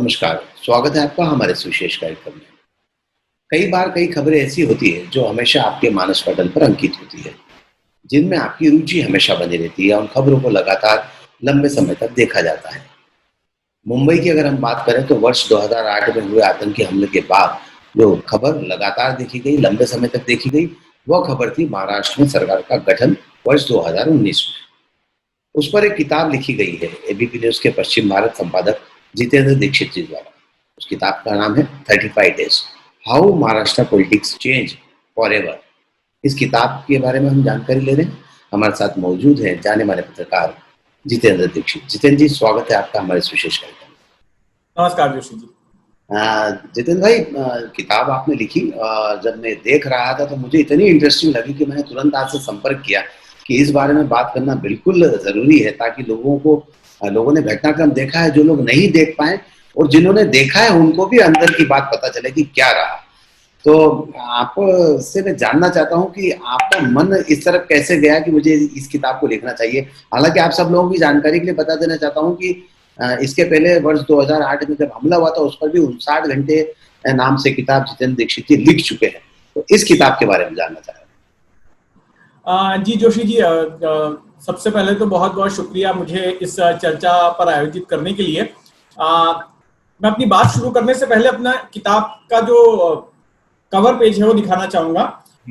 नमस्कार, स्वागत है आपका हमारे इस विशेष कार्यक्रम में। कई बार कई खबरें ऐसी होती है जो हमेशा आपके मानस पटल पर अंकित होती है, जिनमें आपकी रुचि हमेशा बनी रहती है। उन खबरों को लगातार लंबे समय तक देखा जाता है। मुंबई की अगर हम बात करें तो वर्ष 2008 में हुए आतंकी हमले के बाद जो खबर लगातार देखी गई, लंबे समय तक देखी गई, वह खबर थी महाराष्ट्र में सरकार का गठन वर्ष 2019 में। उस पर एक किताब लिखी गई है एबीपी न्यूज के पश्चिम भारत संपादक जितेंद्र दीक्षित जी द्वारा। उस किताब का नाम है 35 days, how Maharashtra politics change for ever. इस किताब के बारे में हम जानकारी ले रहे हैं। हमारे साथ मौजूद है जाने माने पत्रकार जितेंद्र दीक्षित। जितेंद्र जी, स्वागत है आपका हमारे इस विशेष कार्यक्रम। नमस्कार जोशी जी। जितेंद्र भाई, किताब आपने लिखी, जब मैं देख रहा था तो मुझे इतनी इंटरेस्टिंग लगी कि मैंने तुरंत आपसे संपर्क किया कि इस बारे में बात करना बिल्कुल जरूरी है, ताकि लोगों ने घटनाक्रम देखा है, जो लोग नहीं देख पाए, और जिन्होंने देखा है उनको भी अंदर की बात पता चले कि क्या रहा। तो आपसे मैं जानना चाहता हूं कि आपका मन इस तरफ कैसे गया कि मुझे इस किताब को लिखना चाहिए। हालांकि आप सब लोगों की जानकारी के लिए बता देना चाहता हूं कि इसके पहले वर्ष 2008 में जब हमला हुआ था, उस पर भी 59 घंटे नाम से किताब जितेंद्र दीक्षित जी लिख चुके हैं। तो इस किताब के बारे में जानना चाह रहे हैं। जी जोशी जी, सबसे पहले तो बहुत बहुत शुक्रिया मुझे इस चर्चा पर आयोजित करने के लिए। मैं अपनी बात शुरू करने से पहले अपना किताब का जो कवर पेज है वो दिखाना चाहूंगा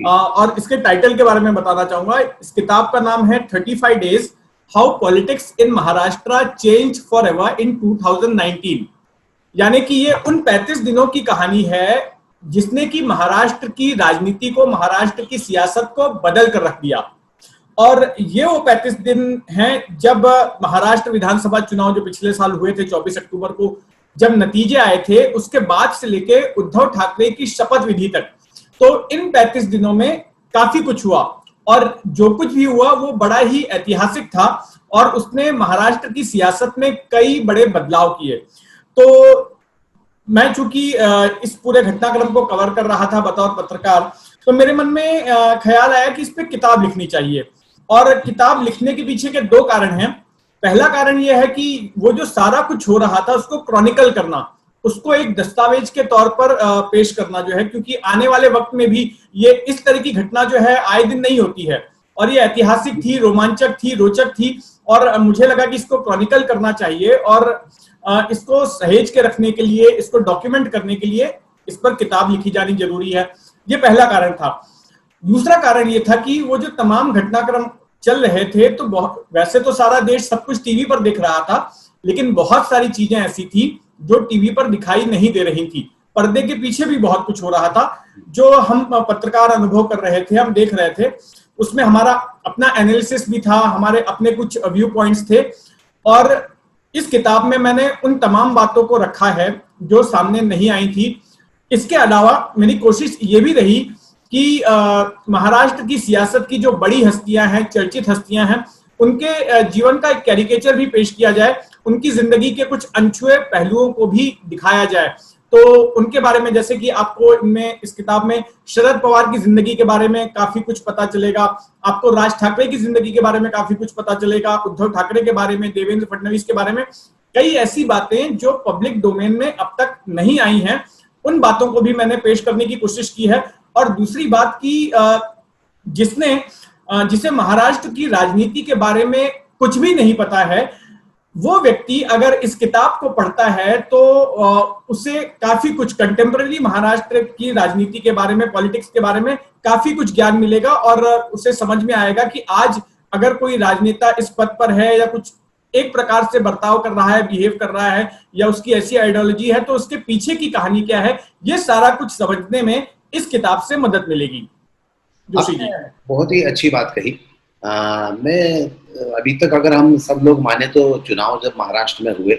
और इसके टाइटल के बारे में बताना चाहूंगा। इस किताब का नाम है 35 days, how politics in Maharashtra change for ever in 2019। यानी कि ये उन 35 दिनों की कहानी है जिसने कि महाराष्ट्र की राजनीति को, महाराष्ट्र की सियासत को बदल कर रख दिया। और ये वो 35 दिन हैं जब महाराष्ट्र विधानसभा चुनाव जो पिछले साल हुए थे 24 अक्टूबर को, जब नतीजे आए थे, उसके बाद से लेके उद्धव ठाकरे की शपथ विधि तक, तो इन 35 दिनों में काफी कुछ हुआ। और जो कुछ भी हुआ वो बड़ा ही ऐतिहासिक था और उसने महाराष्ट्र की सियासत में कई बड़े बदलाव किए। तो मैं चूंकि इस पूरे घटनाक्रम को कवर कर रहा था बतौर पत्रकार, तो मेरे मन में ख्याल आया कि इस पे किताब लिखनी चाहिए। और किताब लिखने के पीछे के दो कारण हैं। पहला कारण यह है कि वो जो सारा कुछ हो रहा था उसको क्रॉनिकल करना, उसको एक दस्तावेज के तौर पर पेश करना जो है, क्योंकि आने वाले वक्त में भी ये इस तरह की घटना जो है आए दिन नहीं होती है, और ये ऐतिहासिक थी, रोमांचक थी, रोचक थी, और मुझे लगा कि इसको क्रॉनिकल करना चाहिए और इसको सहेज के रखने के लिए, इसको डॉक्यूमेंट करने के लिए इस पर किताब लिखी जानी जरूरी है। ये पहला कारण था। दूसरा कारण ये था कि वो जो तमाम घटनाक्रम चल रहे थे, तो वैसे तो सारा देश सब कुछ टीवी पर देख रहा था, लेकिन बहुत सारी चीजें ऐसी थी जो टीवी पर दिखाई नहीं दे रही थी। पर्दे के पीछे भी बहुत कुछ हो रहा था जो हम पत्रकार अनुभव कर रहे थे, हम देख रहे थे। उसमें हमारा अपना एनालिसिस भी था, हमारे अपने कुछ व्यू पॉइंट्स थे, और इस किताब में मैंने उन तमाम बातों को रखा है जो सामने नहीं आई थी। इसके अलावा मेरी कोशिश ये भी रही कि महाराष्ट्र की सियासत की जो बड़ी हस्तियां हैं, चर्चित हस्तियां हैं, उनके जीवन का एक कैरिकेचर भी पेश किया जाए, उनकी जिंदगी के कुछ अनछुए पहलुओं को भी दिखाया जाए। तो उनके बारे में, जैसे कि आपको इस किताब में शरद पवार की जिंदगी के बारे में काफी कुछ पता चलेगा, आपको राज ठाकरे की जिंदगी के बारे में काफी कुछ पता चलेगा, उद्धव ठाकरे के बारे में, देवेंद्र फडणवीस के बारे में, कई ऐसी बातें जो पब्लिक डोमेन में अब तक नहीं आई हैं, उन बातों को भी मैंने पेश करने की कोशिश की है। और दूसरी बात की, जिसे महाराष्ट्र की राजनीति के बारे में कुछ भी नहीं पता है, वो व्यक्ति अगर इस किताब को पढ़ता है तो उसे काफी कुछ कंटेम्पररी महाराष्ट्र की राजनीति के बारे में, पॉलिटिक्स के बारे में काफी कुछ ज्ञान मिलेगा, और उसे समझ में आएगा कि आज अगर कोई राजनेता इस पद पर है या कुछ एक प्रकार से बर्ताव कर रहा है, बिहेव कर रहा है, या उसकी ऐसी आइडियोलॉजी है, तो उसके पीछे की कहानी क्या है, ये सारा कुछ समझने में इस किताब से मदद मिलेगी। जोशी जी, बहुत ही अच्छी बात कही। मैं अभी तक अगर हम सब लोग माने तो चुनाव जब महाराष्ट्र में हुए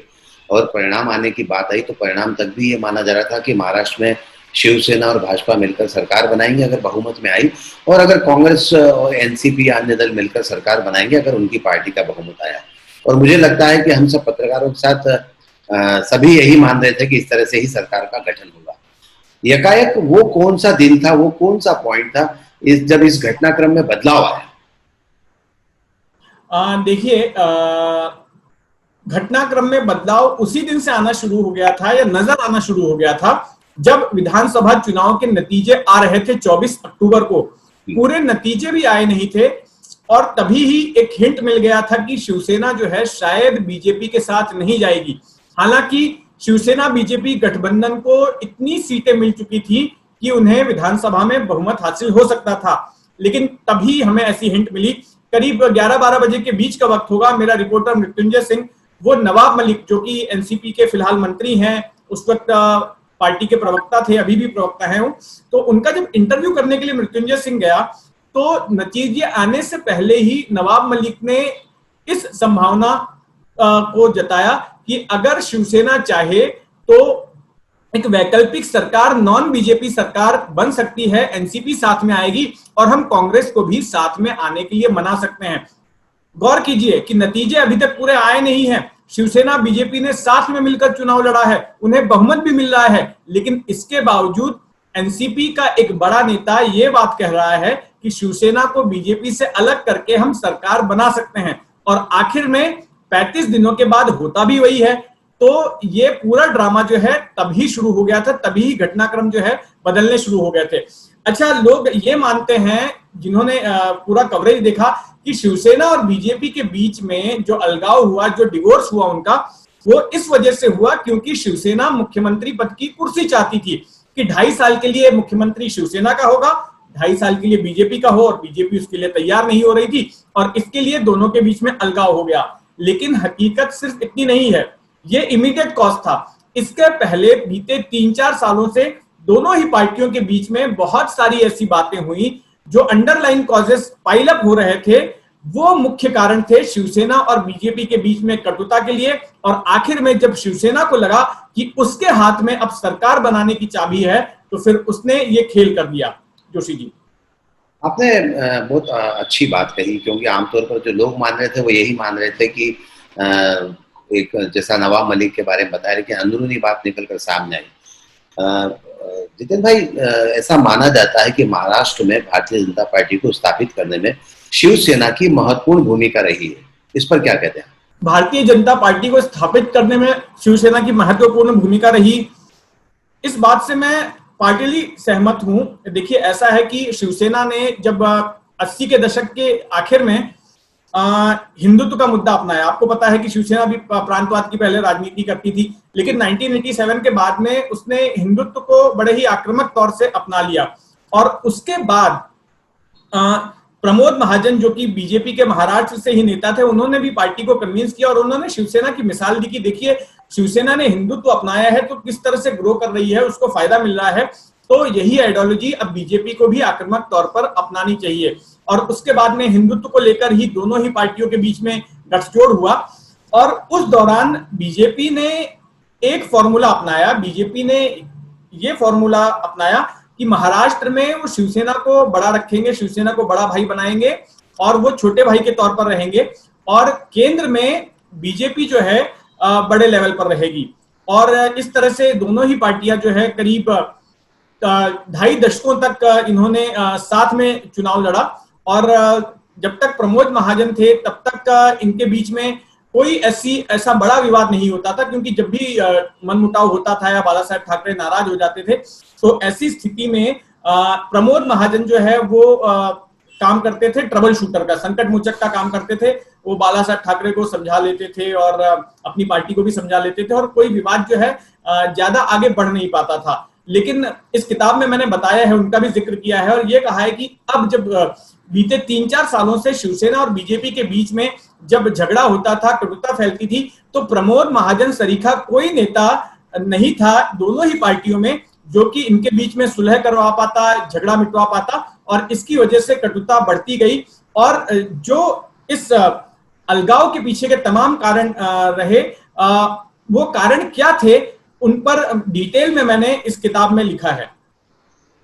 और परिणाम आने की बात आई, तो परिणाम तक भी ये माना जा रहा था कि महाराष्ट्र में शिवसेना और भाजपा मिलकर सरकार बनाएंगे अगर बहुमत में आई, और अगर कांग्रेस और एनसीपी अन्य दल मिलकर सरकार बनाएंगे अगर उनकी पार्टी का बहुमत आया। और मुझे लगता है कि हम सब पत्रकारों के साथ सभी यही मान रहे थे कि इस तरह से ही सरकार का गठन होगा। यकायक वो कौन सा दिन था, वो कौन सा पॉइंट था जब इस घटनाक्रम में बदलाव आया? देखिए, घटनाक्रम में बदलाव उसी दिन से आना शुरू हो गया था या नजर आना शुरू हो गया था जब विधानसभा चुनाव के नतीजे आ रहे थे 24 अक्टूबर को। पूरे नतीजे भी आए नहीं थे और तभी ही एक हिंट मिल गया था कि शिवसेना जो है शायद बीजेपी के साथ नहीं जाएगी। हालांकि शिवसेना बीजेपी गठबंधन को इतनी सीटें मिल चुकी थी कि उन्हें विधानसभा में बहुमत हासिल हो सकता था, लेकिन तभी हमें ऐसी हिंट मिली। करीब 11-12 बजे के बीच का वक्त होगा। मेरा रिपोर्टर मृत्युंजय सिंह वो नवाब मलिक जो कि एनसीपी के फिलहाल मंत्री हैं, उस वक्त पार्टी के प्रवक्ता थे, अभी भी प्रवक्ता हैं, तो उनका जब इंटरव्यू करने के लिए मृत्युंजय सिंह गया तो नतीजे आने से पहले ही नवाब मलिक ने इस संभावना को जताया कि अगर शिवसेना चाहे तो एक वैकल्पिक सरकार, नॉन बीजेपी सरकार बन सकती है, एनसीपी साथ में आएगी और हम कांग्रेस को भी साथ में आने के लिए मना सकते हैं। गौर कीजिए कि नतीजे अभी तक पूरे आए नहीं हैं। शिवसेना बीजेपी ने साथ में मिलकर चुनाव लड़ा है, उन्हें बहुमत भी मिल रहा है, लेकिन इसके बावजूद एनसीपी का एक बड़ा नेता यह बात कह रहा है कि शिवसेना को बीजेपी से अलग करके हम सरकार बना सकते हैं। और आखिर में 35 दिनों के बाद होता भी वही है। तो ये पूरा ड्रामा जो है तभी शुरू हो गया था, तभी घटनाक्रम जो है बदलने शुरू हो गए थे। अच्छा, लोग ये मानते हैं जिन्होंने पूरा कवरेज देखा कि शिवसेना और बीजेपी के बीच में जो अलगाव हुआ, जो डिवोर्स हुआ उनका, वो इस वजह से हुआ क्योंकि शिवसेना मुख्यमंत्री पद की कुर्सी चाहती थी कि 2.5 साल के लिए मुख्यमंत्री शिवसेना का होगा, 2.5 साल के लिए बीजेपी का हो, और बीजेपी उसके लिए तैयार नहीं हो रही थी और इसके लिए दोनों के बीच में अलगाव हो गया। लेकिन हकीकत सिर्फ इतनी नहीं है, ये इमीडिएट कॉज था। इसके पहले बीते 3-4 सालों से दोनों ही पार्टियों के बीच में बहुत सारी ऐसी बातें हुई जो अंडरलाइन कॉजेस पाइल अप हो रहे थे। वो मुख्य कारण थे शिवसेना और बीजेपी के बीच में कटुता के लिए। और आखिर में जब शिवसेना को लगा कि उसके हाथ में अब सरकार बनाने की चाबी है, तो फिर उसने ये खेल कर दिया। जोशी जी, आपने बहुत अच्छी बात कही, क्योंकि आमतौर पर जो लोग मान रहे थे वो यही मान रहे थे कि एक जैसा नवाब मलिक के बारे में बताया, लेकिन अंदरूनी बात निकल कर सामने आई। जितेंद्र भाई, ऐसा माना जाता है कि महाराष्ट्र में भारतीय जनता पार्टी को स्थापित करने में शिवसेना की महत्वपूर्ण भूमिका रही है। इस पर क्या कहते हैं? भारतीय जनता पार्टी को स्थापित करने में शिवसेना की महत्वपूर्ण भूमिका रही, इस बात से मैं पार्टिली सहमत हूं। देखिए, ऐसा है कि शिवसेना ने जब 80 के दशक के आखिर में हिंदुत्व का मुद्दा अपनाया, आपको पता है कि शिवसेना भी प्रांतवाद की पहले राजनीति करती थी, लेकिन 1987 के बाद में उसने हिंदुत्व को बड़े ही आक्रामक तौर से अपना लिया। और उसके बाद प्रमोद महाजन जो कि बीजेपी के महाराष्ट्र से ही नेता थे, उन्होंने भी पार्टी को कन्विंस किया और उन्होंने शिवसेना की मिसाल दी कि देखिए, शिवसेना ने हिंदुत्व अपनाया है तो किस तरह से ग्रो कर रही है, उसको फायदा मिल रहा है। तो यही आइडियोलॉजी अब बीजेपी को भी आक्रामक तौर पर अपनानी चाहिए। और उसके बाद में हिंदुत्व को लेकर ही दोनों ही पार्टियों के बीच में गठजोड़ हुआ। और उस दौरान बीजेपी ने एक फॉर्मूला अपनाया, बीजेपी ने ये फॉर्मूला अपनाया कि महाराष्ट्र में वो शिवसेना को बड़ा रखेंगे, शिवसेना को बड़ा भाई बनाएंगे और वो छोटे भाई के तौर पर रहेंगे, और केंद्र में बीजेपी जो है बड़े लेवल पर रहेगी। और इस तरह से दोनों ही पार्टियां जो है करीब 2.5 दशकों तक इन्होंने साथ में चुनाव लड़ा। और जब तक प्रमोद महाजन थे तब तक इनके बीच में कोई ऐसा बड़ा विवाद नहीं होता था, क्योंकि जब भी मनमुटाव होता था या बाला साहेब ठाकरे नाराज हो जाते थे, तो ऐसी स्थिति में प्रमोद महाजन जो है वो काम करते थे ट्रबल शूटर का, संकट मोचक का काम करते थे। वो बाला साहेब ठाकरे को समझा लेते थे और अपनी पार्टी को भी समझा लेते थे, और कोई विवाद जो है ज्यादा आगे बढ़ नहीं पाता था। लेकिन इस किताब में मैंने बताया है, उनका भी जिक्र किया है और ये कहा है कि अब जब बीते 3-4 सालों से शिवसेना और बीजेपी के बीच में जब झगड़ा होता था, कटुता फैलती थी, तो प्रमोद महाजन सरीखा कोई नेता नहीं था दोनों ही पार्टियों में जो कि इनके बीच में सुलह करवा पाता, झगड़ा मिटवा पाता, और इसकी वजह से कटुता बढ़ती गई। और जो इस अलगाव के पीछे के तमाम कारण रहे, वो कारण क्या थे, उन पर डिटेल में मैंने इस किताब में लिखा है।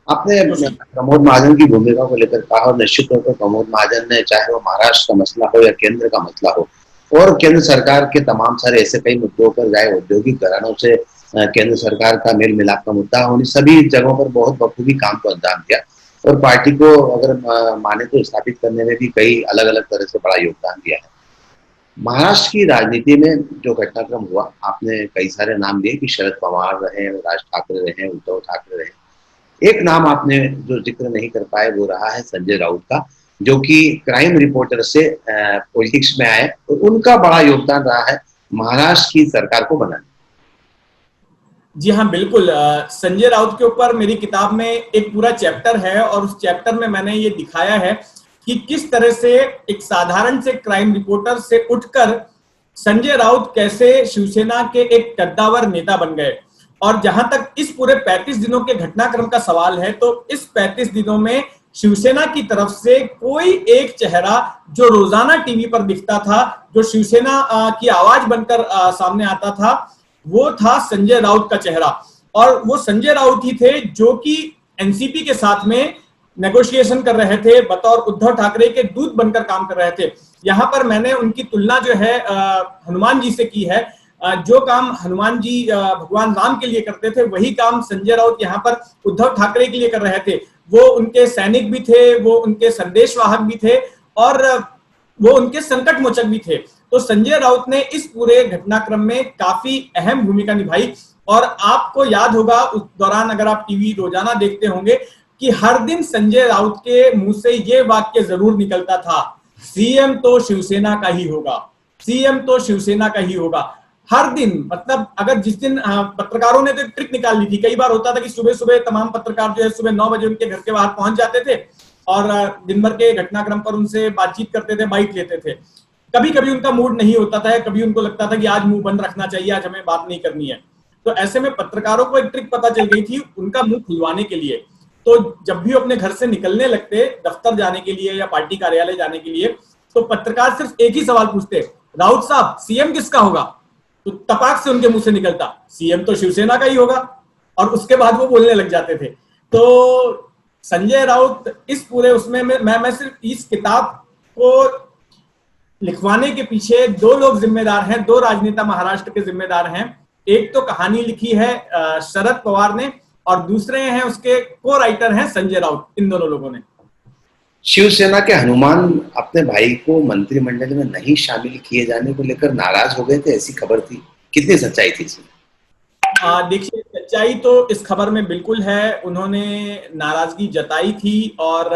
आपने प्रमोद महाजन की भूमिका को लेकर कहा, और निश्चित तौर पर प्रमोद महाजन ने, चाहे वो महाराष्ट्र का मसला हो या केंद्र का मसला हो, और केंद्र सरकार के तमाम सारे ऐसे कई मुद्दों पर, चाहे औद्योगिक घरानों से केंद्र सरकार का मेल मिलाप का मुद्दा, उन सभी जगहों पर बहुत बखूबी काम को अंजाम दिया। और पार्टी को अगर माने तो स्थापित करने में भी कई अलग अलग तरह से बड़ा योगदान दिया है। महाराष्ट्र की राजनीति में जो घटनाक्रम हुआ, आपने कई सारे नाम लिए कि शरद पवार रहे, राज ठाकरे रहे, उद्धव ठाकरे रहे। एक नाम आपने जो जिक्र नहीं कर पाए वो रहा है संजय राउत का, जो कि क्राइम रिपोर्टर से पॉलिटिक्स में आए, और उनका बड़ा योगदान रहा है महाराष्ट्र की सरकार को बनाने। जी हाँ, बिल्कुल। संजय राउत के ऊपर मेरी किताब में एक पूरा चैप्टर है और उस चैप्टर में मैंने ये दिखाया है कि किस तरह से एक साधारण से क्राइम रिपोर्टर से उठकर संजय राउत कैसे शिवसेना के एक कद्दावर नेता बन गए। और जहां तक इस पूरे 35 दिनों के घटनाक्रम का सवाल है, तो इस 35 दिनों में शिवसेना की तरफ से कोई एक चेहरा जो रोजाना टीवी पर दिखता था, जो शिवसेना की आवाज बनकर सामने आता था, वो था संजय राउत का चेहरा। और वो संजय राउत ही थे जो कि एनसीपी के साथ में नेगोशिएशन कर रहे थे, बतौर उद्धव ठाकरे के दूत बनकर काम कर रहे थे। यहां पर मैंने उनकी तुलना जो है हनुमान जी से की है। जो काम हनुमान जी भगवान राम के लिए करते थे, वही काम संजय राउत यहाँ पर उद्धव ठाकरे के लिए कर रहे थे। वो उनके सैनिक भी थे, वो उनके संदेशवाहक भी थे, और वो उनके संकट मोचक भी थे। तो संजय राउत ने इस पूरे घटनाक्रम में काफी अहम भूमिका निभाई। और आपको याद होगा उस दौरान, अगर आप टीवी रोजाना देखते होंगे, कि हर दिन संजय राउत के मुंह से ये वाक्य जरूर निकलता था, सीएम तो शिवसेना का ही होगा, सीएम तो शिवसेना का ही होगा। हर दिन, मतलब अगर जिस दिन पत्रकारों ने तो एक ट्रिक निकाल ली थी। कई बार होता था कि सुबह सुबह तमाम पत्रकार जो है सुबह 9 बजे उनके घर के बाहर पहुंच जाते थे और दिन भर के घटनाक्रम पर उनसे बातचीत करते थे, बाइट लेते थे। कभी कभी उनका मूड नहीं होता था, कभी उनको लगता था कि आज मुंह बंद रखना चाहिए, आज हमें बात नहीं करनी है। तो ऐसे में पत्रकारों को एक ट्रिक पता चल गई थी उनका मुंह खुलवाने के लिए। तो जब भी अपने घर से निकलने लगते दफ्तर जाने के लिए या पार्टी कार्यालय जाने के लिए, तो पत्रकार सिर्फ एक ही सवाल पूछते, राउत साहब सीएम किसका होगा? तो तपाक से उनके मुंह से निकलता, सीएम तो शिवसेना का ही होगा। और उसके बाद वो बोलने लग जाते थे। तो संजय राउत इस पूरे उसमें मैं सिर्फ इस किताब को लिखवाने के पीछे दो लोग जिम्मेदार हैं, दो राजनेता महाराष्ट्र के जिम्मेदार हैं। एक तो कहानी लिखी है शरद पवार ने, और दूसरे हैं उसके को राइटर हैं संजय राउत। इन दोनों लोगों ने। शिवसेना के हनुमान अपने भाई को मंत्रिमंडल में नहीं शामिल किए जाने को लेकर नाराज हो गए थे, ऐसी खबर थी। कितनी सच्चाई थी इसमें? देखिए, सच्चाई तो इस खबर में बिल्कुल है। उन्होंने नाराजगी जताई थी, और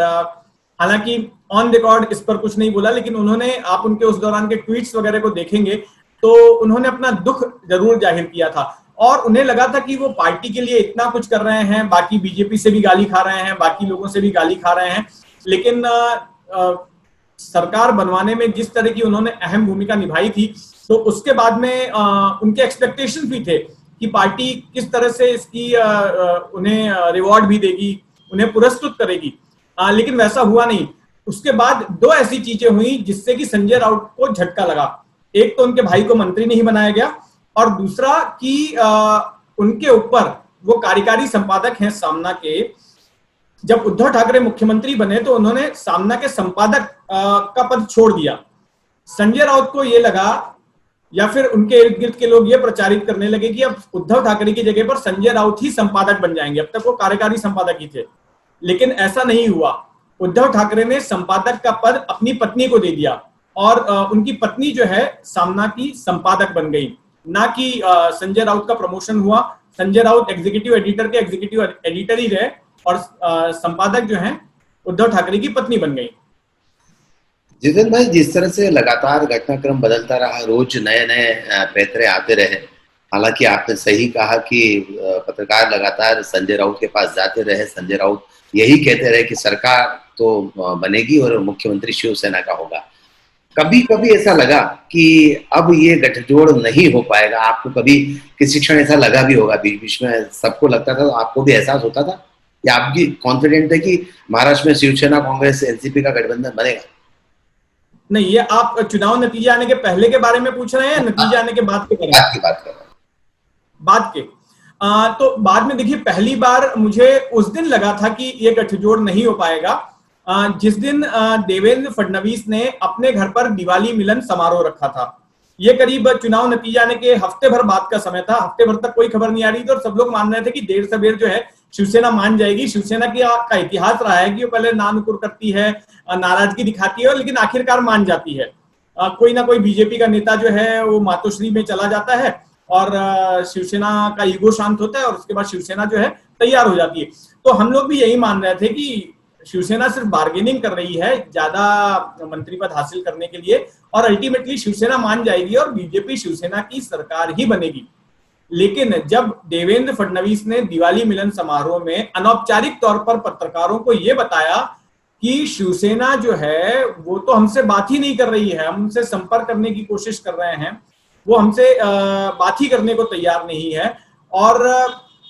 हालांकि ऑन रिकॉर्ड इस पर कुछ नहीं बोला, लेकिन उन्होंने, आप उनके उस दौरान के ट्वीट्स वगैरह को देखेंगे तो उन्होंने अपना दुख जरूर जाहिर किया था। और उन्हें लगा था कि वो पार्टी के लिए इतना कुछ कर रहे हैं, बाकी बीजेपी से भी गाली खा रहे हैं, बाकी लोगों से भी गाली खा रहे हैं, लेकिन सरकार बनवाने में जिस तरह की उन्होंने अहम भूमिका निभाई थी, तो उसके बाद में उनके एक्सपेक्टेशंस भी थे कि पार्टी किस तरह से इसकी उन्हें रिवॉर्ड भी देगी, उन्हें पुरस्कृत करेगी। लेकिन वैसा हुआ नहीं। उसके बाद दो ऐसी चीजें हुई जिससे कि संजय राउत को झटका लगा। एक तो उनके भाई को मंत्री नहीं बनाया गया, और दूसरा कि उनके ऊपर, वो कार्यकारी संपादक हैं सामना के, जब उद्धव ठाकरे मुख्यमंत्री बने तो उन्होंने सामना के संपादक का पद छोड़ दिया। संजय राउत को यह लगा, या फिर उनके इर्द गिर्द के लोग ये प्रचारित करने लगे कि अब उद्धव ठाकरे की जगह पर संजय राउत ही संपादक बन जाएंगे। अब तक वो कार्यकारी संपादक ही थे, लेकिन ऐसा नहीं हुआ। उद्धव ठाकरे ने संपादक का पद अपनी पत्नी को दे दिया, और उनकी पत्नी जो है सामना की संपादक बन गई, ना कि संजय राउत का प्रमोशन हुआ। संजय राउत एग्जीक्यूटिव एडिटर के एग्जीक्यूटिव एडिटर ही रहे, और संपादक जो हैं उद्धव ठाकरे की पत्नी बन गई। जितेंद्र भाई, जिस तरह से लगातार घटनाक्रम बदलता रहा, रोज नए नए पैतरे आते रहे, हालांकि आपने सही कहा कि पत्रकार लगातार संजय राउत के पास जाते रहे, संजय राउत यही कहते रहे कि सरकार तो बनेगी और मुख्यमंत्री शिवसेना का होगा। कभी कभी ऐसा लगा कि अब ये गठजोड़ नहीं हो पाएगा? आपको कभी किसी क्षण ऐसा लगा भी होगा? बीच बीच में सबको लगता था, तो आपको भी एहसास होता था, या आपकी कॉन्फिडेंट है कि महाराष्ट्र में शिवसेना कांग्रेस एनसीपी का गठबंधन बनेगा? नहीं, ये आप चुनाव नतीजे आने के पहले के बारे में पूछ रहे हैं या नतीजे आने के बाद के बारे में? बाद की बात कर रहा हूं। बाद के। तो बाद में देखिए, पहली बार मुझे उस दिन लगा था कि ये गठजोड़ नहीं हो पाएगा जिस दिन देवेंद्र फडणवीस ने अपने घर पर दिवाली मिलन समारोह रखा था। ये करीब चुनाव नतीजे आने के हफ्ते भर बाद का समय था। हफ्ते भर तक कोई खबर नहीं आ रही थी, और सब लोग मान रहे थे कि देर सवेर जो है शिवसेना मान जाएगी। शिवसेना का इतिहास रहा है कि वो पहले नानुकुर करती है, नाराजगी दिखाती है, लेकिन आखिरकार मान जाती है। कोई ना कोई बीजेपी का नेता जो है वो मातोश्री में चला जाता है और शिवसेना का ईगो शांत होता है और उसके बाद शिवसेना जो है तैयार हो जाती है। तो हम लोग भी यही मान रहे थे कि शिवसेना सिर्फ बार्गेनिंग कर रही है ज्यादा मंत्री पद हासिल करने के लिए और अल्टीमेटली शिवसेना मान जाएगी और बीजेपी शिवसेना की सरकार ही बनेगी। लेकिन जब देवेंद्र फडणवीस ने दिवाली मिलन समारोह में अनौपचारिक तौर पर पत्रकारों को यह बताया कि शिवसेना जो है वो तो हमसे बात ही नहीं कर रही है, हमसे संपर्क करने की कोशिश कर रहे हैं, वो हमसे बात ही करने को तैयार नहीं है। और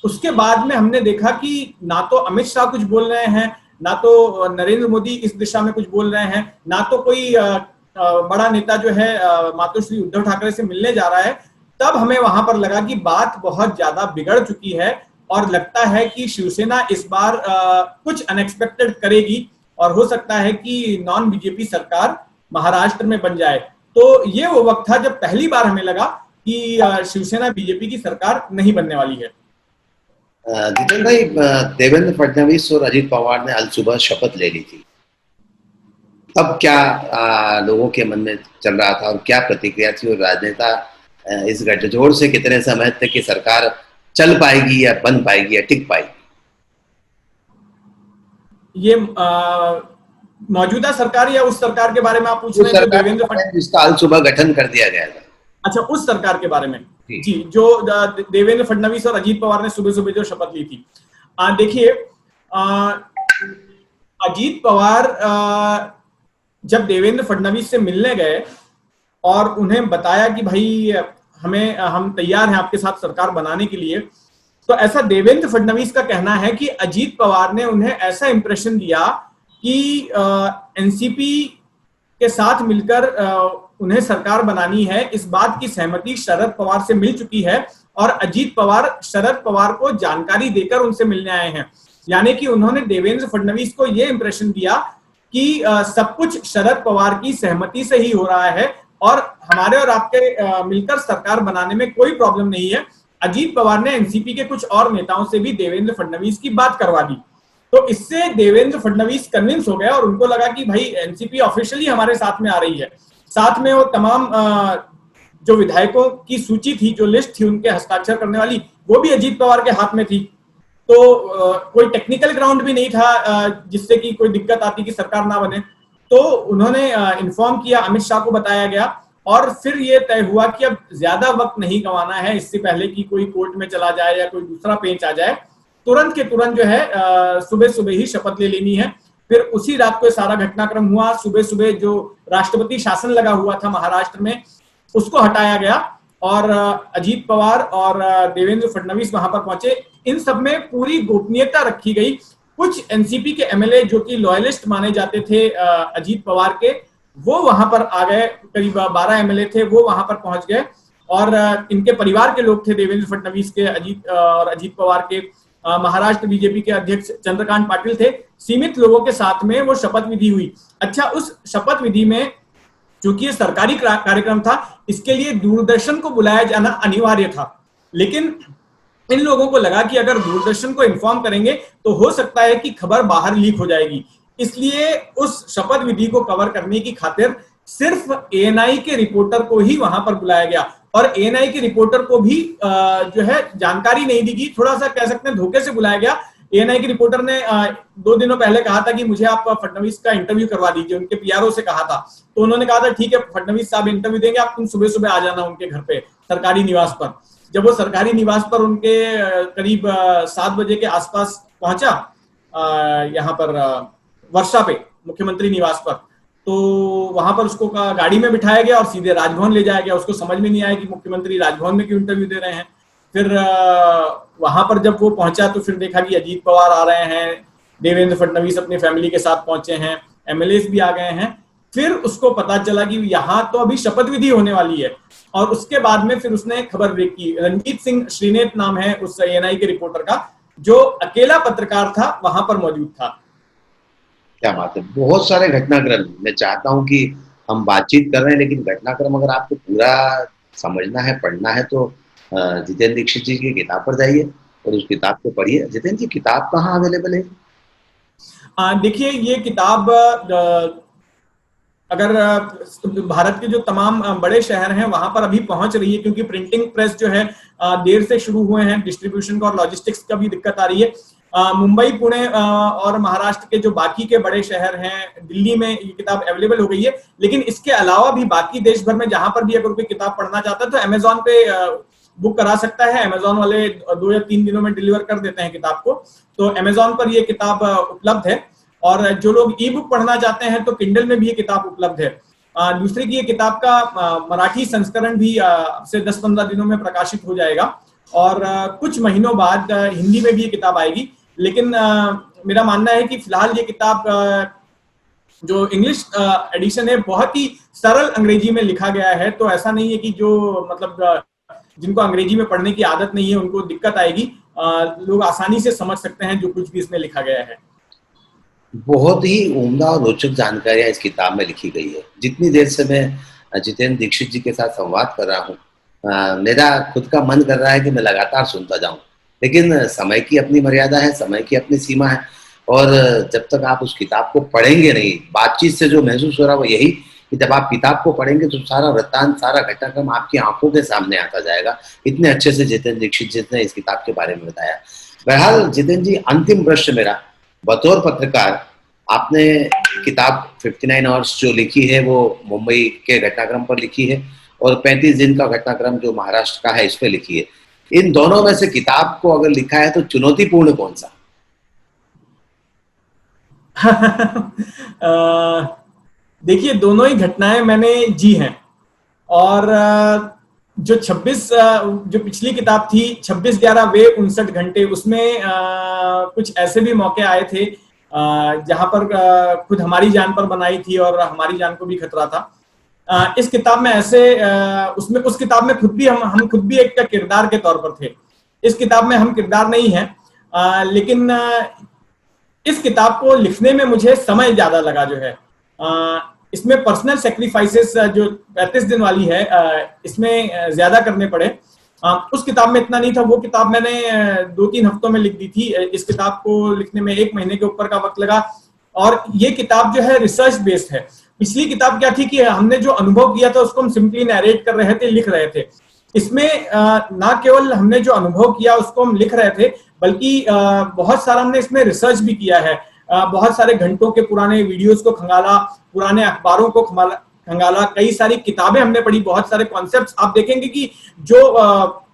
उसके बाद में हमने देखा कि ना तो अमित शाह कुछ बोल रहे हैं, ना तो नरेंद्र मोदी इस दिशा में कुछ बोल रहे हैं, ना तो कोई बड़ा नेता जो है मातोश्री उद्धव ठाकरे से मिलने जा रहा है। तब हमें वहां पर लगा कि बात बहुत ज्यादा बिगड़ चुकी है और लगता है कि शिवसेना इस बार कुछ अनएक्सपेक्टेड करेगी और हो सकता है कि नॉन बीजेपी सरकार महाराष्ट्र में बन जाए। तो ये वो वक्त था जब पहली बार हमें लगा कि शिवसेना बीजेपी की सरकार नहीं बनने वाली है। जितेंद्र भाई, देवेंद्र फडणवीस और अजीत पवार ने आज सुबह शपथ ले ली थी, तब क्या लोगों के मन में चल रहा था और क्या प्रतिक्रिया थी, और राजनेता इस गठजोड़ से कितने समय तक की सरकार चल पाएगी या बन पाएगी या टिक पाएगी? ये मौजूदा सरकार या उस सरकार के बारे में आप पूछ रहे हैं जो देवेंद्र फडणवीस जिसका आज सुबह गठन कर दिया गया था? अच्छा, उस सरकार के बारे में जी, जो देवेंद्र फडणवीस और अजीत पवार ने सुबह सुबह जो शपथ ली थी। देखिए, अजीत पवार जब देवेंद्र फडणवीस से मिलने गए और उन्हें बताया कि भाई हम तैयार हैं आपके साथ सरकार बनाने के लिए, तो ऐसा देवेंद्र फडणवीस का कहना है कि अजीत पवार ने उन्हें ऐसा इंप्रेशन दिया कि एनसीपी के साथ मिलकर उन्हें सरकार बनानी है, इस बात की सहमति शरद पवार से मिल चुकी है और अजीत पवार शरद पवार को जानकारी देकर उनसे मिलने आए हैं। यानी कि उन्होंने देवेंद्र फडणवीस को यह इंप्रेशन दिया कि सब कुछ शरद पवार की सहमति से ही हो रहा है और हमारे और आपके मिलकर सरकार बनाने में कोई प्रॉब्लम नहीं है। अजीत पवार ने एनसीपी के कुछ और नेताओं से भी देवेंद्र फडणवीस की बात करवा दी। तो इससे देवेंद्र फडणवीस कन्विंस हो गए और उनको लगा कि भाई एनसीपी ऑफिशियली हमारे साथ में आ रही है। साथ में वो तमाम जो विधायकों की सूची थी, जो लिस्ट थी उनके हस्ताक्षर करने वाली, वो भी अजीत पवार के हाथ में थी। तो कोई टेक्निकल ग्राउंड भी नहीं था जिससे कि कोई दिक्कत आती कि सरकार ना बने। तो उन्होंने इन्फॉर्म किया, अमित शाह को बताया गया और फिर ये तय हुआ कि अब ज्यादा वक्त नहीं गंवाना है, इससे पहले कि कोई कोर्ट में चला जाए या कोई दूसरा पेंच आ जाए, तुरंत के तुरंत जो है सुबह सुबह ही शपथ ले लेनी है। फिर उसी रात को सारा घटनाक्रम हुआ। सुबह सुबह जो राष्ट्रपति शासन लगा हुआ था महाराष्ट्र में, उसको हटाया गया और अजीत पवार और देवेंद्र फडणवीस वहां पर पहुंचे। इन सब में पूरी गोपनीयता रखी गई। कुछ एनसीपी के एमएलए जो कि लॉयलिस्ट माने जाते थे अजीत पवार के, वो वहां पर आ गए। करीब 12 एमएलए थे, वो वहां पर पहुंच गए और इनके परिवार के लोग थे, देवेंद्र फडणवीस के, अजीत पवार के। महाराष्ट्र बीजेपी के अध्यक्ष चंद्रकांत पाटिल थे। सीमित लोगों के साथ में वो शपथ विधि हुई। अच्छा, उस शपथ विधि में चूंकि ये सरकारी कार्यक्रम था, इसके लिए दूरदर्शन को बुलाया जाना अनिवार्य था, लेकिन इन लोगों को लगा कि अगर दूरदर्शन को इन्फॉर्म करेंगे तो हो सकता है कि खबर बाहर लीक हो जाएगी। इसलिए उस शपथ विधि को कवर करने की खातिर सिर्फ एएनआई के रिपोर्टर को ही वहां पर बुलाया गया और एएनआई के रिपोर्टर को भी जो है जानकारी नहीं दी गई, थोड़ा सा कह सकते हैं धोखे से बुलाया गया। एएनआई के रिपोर्टर ने 2 दिनों पहले कहा था कि मुझे आप फडणवीस का इंटरव्यू करवा दीजिए, उनके पीआरओ से कहा था। तो उन्होंने कहा था ठीक है, फडणवीस साहब इंटरव्यू देंगे, आप तुम सुबह सुबह आ जाना उनके घर पे, सरकारी निवास पर। जब वो सरकारी निवास पर उनके करीब 7 बजे के आसपास पहुंचा, यहाँ पर वर्षा पे, मुख्यमंत्री निवास पर, तो वहां पर उसको गाड़ी में बिठाया गया और सीधे राजभवन ले जाया गया। उसको समझ में नहीं आया कि मुख्यमंत्री राजभवन में क्यों इंटरव्यू दे रहे हैं। फिर वहां पर जब वो पहुंचा तो फिर देखा कि अजीत पवार आ रहे हैं, देवेंद्र फडणवीस अपनी फैमिली के साथ पहुंचे हैं, एमएलए भी आ गए हैं। फिर उसको पता चला कि यहाँ तो अभी शपथ विधि होने वाली है और उसके बाद में फिर उसने खबर ब्रेक की। रणजीत सिंह श्रीनेत नाम है उस एएनआई के रिपोर्टर का, जो अकेला पत्रकार था, वहां पर मौजूद था। क्या बात है, बहुत सारे घटनाक्रम। मैं चाहता हूं कि हम बातचीत कर रहे हैं, लेकिन घटनाक्रम अगर आपको पूरा समझना है, पढ़ना है, तो जितेंद्र दीक्षित जी की किताब पर जाइए और उस किताब को पढ़िए। जितेंद्र जी, किताब कहाँ अवेलेबल है? देखिए, ये किताब अगर भारत के जो तमाम बड़े शहर हैं वहां पर अभी पहुंच रही है, क्योंकि प्रिंटिंग प्रेस जो है देर से शुरू हुए हैं, डिस्ट्रीब्यूशन का और लॉजिस्टिक्स का भी दिक्कत आ रही है। मुंबई, पुणे और महाराष्ट्र के जो बाकी के बड़े शहर हैं, दिल्ली में ये किताब अवेलेबल हो गई है। लेकिन इसके अलावा भी बाकी देश भर में जहां पर भी अगर कोई किताब पढ़ना चाहता है तो अमेजोन पे बुक करा सकता है। अमेजोन वाले 2 या 3 दिनों में डिलीवर कर देते हैं किताब को। तो अमेजोन पर ये किताब उपलब्ध है। और जो लोग ई बुक पढ़ना चाहते हैं तो किंडल में भी ये किताब उपलब्ध है। दूसरी की ये किताब का मराठी संस्करण भी से 10-15 दिनों में प्रकाशित हो जाएगा और कुछ महीनों बाद हिंदी में भी ये किताब आएगी। लेकिन मेरा मानना है कि फिलहाल ये किताब जो इंग्लिश एडिशन है बहुत ही सरल अंग्रेजी में लिखा गया है। तो ऐसा नहीं है कि जो मतलब जिनको अंग्रेजी में पढ़ने की आदत नहीं है उनको दिक्कत आएगी। लोग आसानी से समझ सकते हैं जो कुछ भी इसमें लिखा गया है। बहुत ही उम्दा और रोचक जानकारियां इस किताब में लिखी गई है। जितनी देर से मैं जितेंद्र दीक्षित जी के साथ संवाद कर रहा हूँ, मेरा खुद का मन कर रहा है कि मैं लगातार सुनता जाऊं, लेकिन समय की अपनी मर्यादा है, समय की अपनी सीमा है। और जब तक आप उस किताब को पढ़ेंगे नहीं, बातचीत से जो महसूस हो रहा है वो यही कि जब आप किताब को पढ़ेंगे तो सारा वृत्तांत, सारा घटनाक्रम आपकी आंखों के सामने आता जाएगा। इतने अच्छे से जितेंद्र दीक्षित जी ने इस किताब के बारे में बताया। बहरहाल जितेंद्र जी, अंतिम प्रश्न मेरा, बतौर पत्रकार, आपने किताब 59 आवर्स जो लिखी है वो मुंबई के घटनाक्रम पर लिखी है और 35 दिन का घटनाक्रम जो महाराष्ट्र का है इस पर लिखी है। इन दोनों में से किताब को अगर लिखा है तो चुनौतीपूर्ण कौन सा? देखिए, दोनों ही घटनाएं मैंने जी हैं। और जो पिछली किताब थी 26/11 वे 59 घंटे, उसमें कुछ ऐसे भी मौके आए थे जहां पर खुद हमारी जान पर बनाई थी और हमारी जान को भी खतरा था। इस किताब में ऐसे उस किताब में खुद भी हम खुद भी एक किरदार के तौर पर थे। इस किताब में हम किरदार नहीं हैं, लेकिन इस किताब को लिखने में मुझे समय ज्यादा लगा। जो है इसमें पर्सनल सेक्रीफाइसेस जो 35 दिन वाली है, इसमें ज्यादा करने पड़े। उस किताब में इतना नहीं था। वो किताब मैंने 2-3 हफ्तों में लिख दी थी। इस किताब को लिखने में 1 महीने के ऊपर का वक्त लगा। और ये किताब जो है रिसर्च बेस्ड है। पिछली किताब क्या थी कि हमने जो अनुभव किया था उसको हम सिंपली नैरेट कर रहे थे, लिख रहे थे। इसमें ना केवल हमने जो अनुभव किया उसको हम लिख रहे थे, बल्कि बहुत सारा हमने इसमें रिसर्च भी किया है। बहुत सारे घंटों के पुराने वीडियोस को खंगाला, पुराने अखबारों को खंगाला, कई सारी किताबें हमने पढ़ी, बहुत सारे कॉन्सेप्ट्स। आप देखेंगे कि जो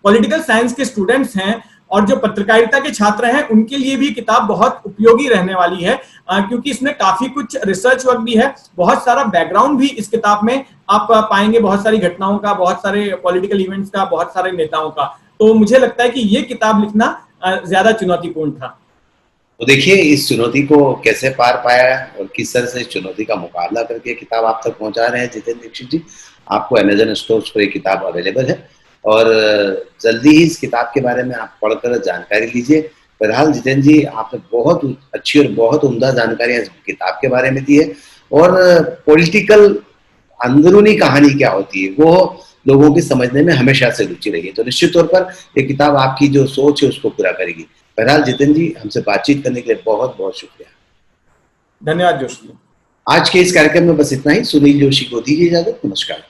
पॉलिटिकल साइंस के स्टूडेंट्स हैं और जो पत्रकारिता के छात्र हैं उनके लिए भी किताब बहुत उपयोगी रहने वाली है, क्योंकि इसमें काफी कुछ रिसर्च वर्क भी है। बहुत सारा बैकग्राउंड भी इस किताब में आप पाएंगे, बहुत सारी घटनाओं का, बहुत सारे पॉलिटिकल इवेंट्स का, बहुत सारे नेताओं का। तो मुझे लगता है कि ये किताब लिखना ज्यादा चुनौतीपूर्ण था। तो देखिए, इस चुनौती को कैसे पार पाया और किस तरह से इस चुनौती का मुकाबला करके किताब आप तक पहुंचा रहे हैं जितेंद्र दीक्षित जी। आपको अमेजन स्टोर्स पर ये किताब अवेलेबल है और जल्दी ही इस किताब के बारे में आप पढ़कर जानकारी लीजिए। बहरहाल जितेंद्र जी, आपने बहुत अच्छी और बहुत उम्दा जानकारियां इस किताब के बारे में दी है और पॉलिटिकल अंदरूनी कहानी क्या होती है वो लोगों की समझने में हमेशा से रुचि रही है। तो निश्चित तौर पर ये किताब आपकी जो सोच है उसको पूरा करेगी। बहरहाल जितेंद्र जी, हमसे बातचीत करने के लिए बहुत बहुत शुक्रिया। धन्यवाद जोशी। आज के इस कार्यक्रम में बस इतना ही। सुनील जोशी को दीजिए इजाजत। नमस्कार।